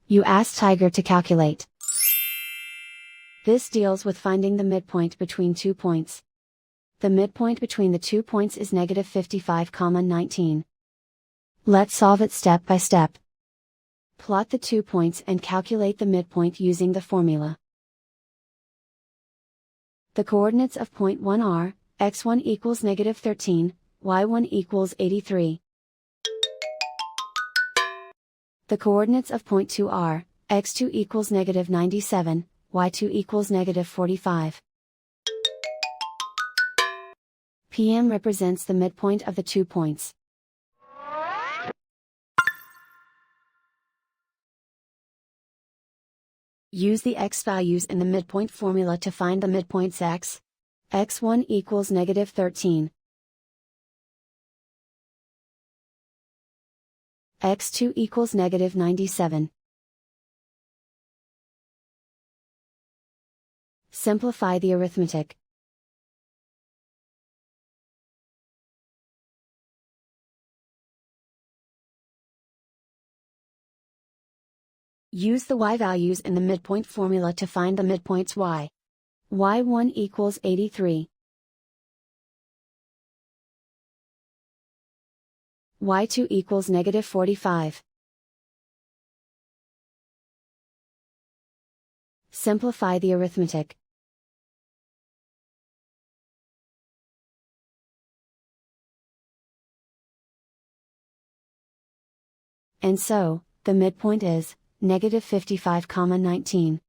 You ask Tiger to calculate. This deals with finding the midpoint between 2 points. The midpoint between the 2 points is negative 55, 19. Let's solve it step by step. Plot the 2 points and calculate the midpoint using the formula. The coordinates of point 1 are, x1 equals negative 13, y1 equals 83. The coordinates of point 2 are, x2 equals negative 97, y2 equals negative 45. PM represents the midpoint of the 2 points. Use the x values in the midpoint formula to find the midpoints x. x1 equals negative 13. x2 equals negative 97. Simplify the arithmetic. Use the y values in the midpoint formula to find the midpoints y. y1 equals 83. y2 equals negative 45. Simplify the arithmetic. And so, the midpoint is negative 55, 19.